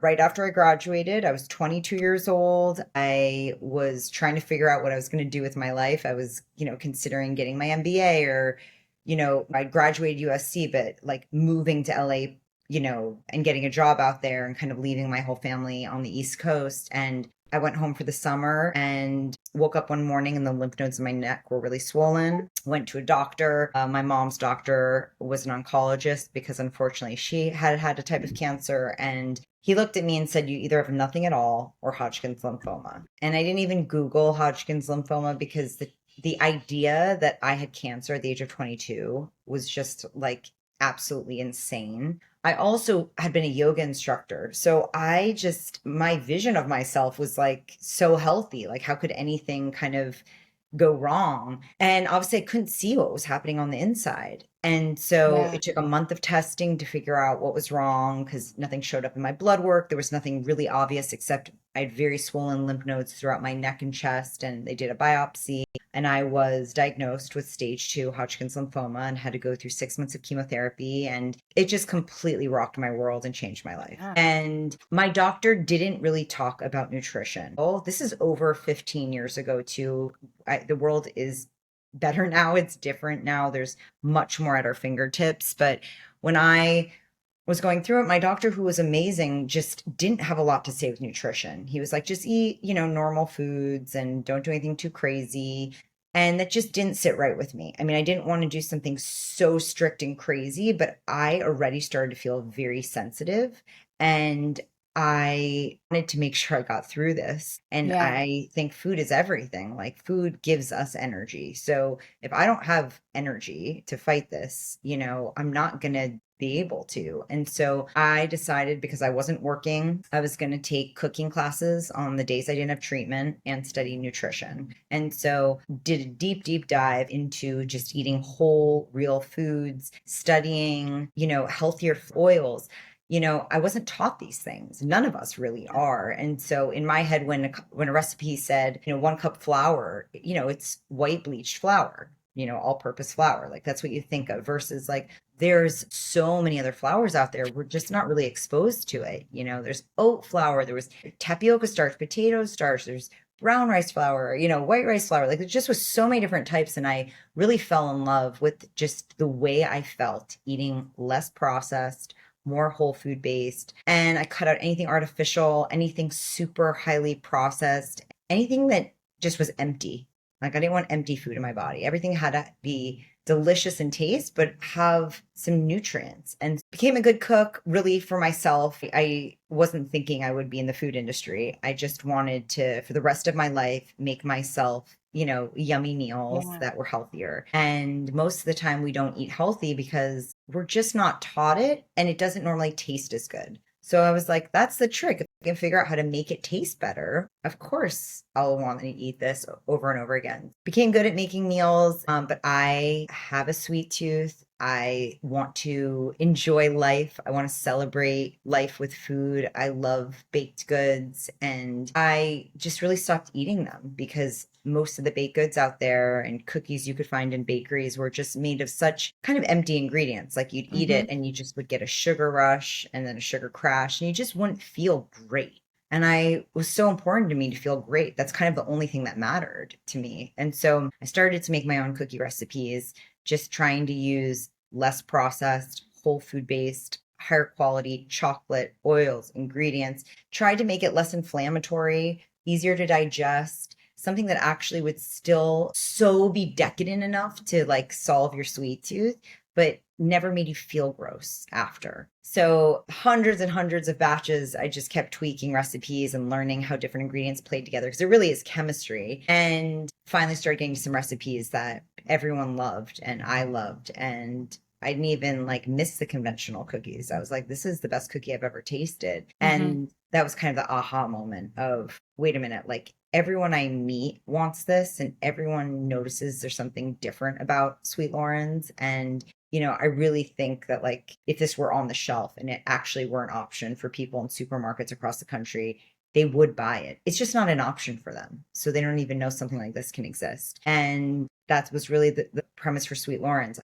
right after I graduated. I was 22 years old. I was trying to figure out what I was going to do with my life. I was, considering getting my MBA or, I graduated USC, but like moving to LA, and getting a job out there and kind of leaving my whole family on the East Coast. And I went home for the summer and woke up one morning and the lymph nodes in my neck were really swollen. Went to a doctor. My mom's doctor was an oncologist because unfortunately she had a type of cancer. And he looked at me and said, "You either have nothing at all or Hodgkin's lymphoma." And I didn't even Google Hodgkin's lymphoma because the idea that I had cancer at the age of 22 was just like absolutely insane. I also had been a yoga instructor. So my vision of myself was like so healthy. Like, how could anything kind of go wrong? And obviously, I couldn't see what was happening on the inside. And so Yeah. it took a month of testing to figure out what was wrong because nothing showed up in my blood work. There was nothing really obvious except I had very swollen lymph nodes throughout my neck and chest. And they did a biopsy and I was diagnosed with stage 2 Hodgkin's lymphoma and had to go through 6 months of chemotherapy. And it just completely rocked my world and changed my life. Yeah. And my doctor didn't really talk about nutrition. Oh, this is over 15 years ago, too. The world is better now. It's different now. There's much more at our fingertips. But when I was going through it, my doctor, who was amazing, just didn't have a lot to say with nutrition. He was like, just eat, normal foods and don't do anything too crazy. And that just didn't sit right with me. I mean, I didn't want to do something so strict and crazy, but I already started to feel very sensitive. And I wanted to make sure I got through this. And Yeah. I think food is everything. Like, food gives us energy. So if I don't have energy to fight this, I'm not going to be able to. And so I decided because I wasn't working, I was going to take cooking classes on the days I didn't have treatment and study nutrition. And so did a deep, deep dive into just eating whole, real foods, studying, healthier oils. I wasn't taught these things. None of us really are. And so in my head, when a recipe said, 1 cup flour, it's white bleached flour, all purpose flour. Like, that's what you think of versus like there's so many other flours out there. We're just not really exposed to it. There's oat flour, there was tapioca starch, potato starch, there's brown rice flour, white rice flour. Like, there just was so many different types. And I really fell in love with just the way I felt eating less processed, more whole food based. And I cut out anything artificial, anything super highly processed, anything that just was empty. Like, I didn't want empty food in my body. Everything had to be delicious in taste, but have some nutrients. And became a good cook really for myself. I wasn't thinking I would be in the food industry. I just wanted to, for the rest of my life, make myself yummy meals Yeah. that were healthier. And most of the time we don't eat healthy because we're just not taught it and it doesn't normally taste as good. So I was like, that's the trick. If I can figure out how to make it taste better, of course I'll want to eat this over and over again. Became good at making meals, but I have a sweet tooth. I want to enjoy life. I want to celebrate life with food. I love baked goods. And I just really stopped eating them because most of the baked goods out there and cookies you could find in bakeries were just made of such kind of empty ingredients. Like, you'd eat Mm-hmm. it and you just would get a sugar rush and then a sugar crash, and you just wouldn't feel great. And I was so important to me to feel great. That's kind of the only thing that mattered to me. And so I started to make my own cookie recipes, just trying to use less processed, whole food based, higher quality chocolate, oils, ingredients, tried to make it less inflammatory, easier to digest, something that actually would still so be decadent enough to like solve your sweet tooth, but never made you feel gross after. So hundreds and hundreds of batches, I just kept tweaking recipes and learning how different ingredients played together because it really is chemistry. And finally started getting some recipes that everyone loved and I loved. And I didn't even like miss the conventional cookies. I was like, this is the best cookie I've ever tasted. Mm-hmm. And that was kind of the aha moment of, wait a minute, like everyone I meet wants this and everyone notices there's something different about Sweet Loren's. And I really think that like if this were on the shelf and it actually were an option for people in supermarkets across the country, they would buy it. It's just not an option for them. So they don't even know something like this can exist. And that was really the premise for Sweet Loren's.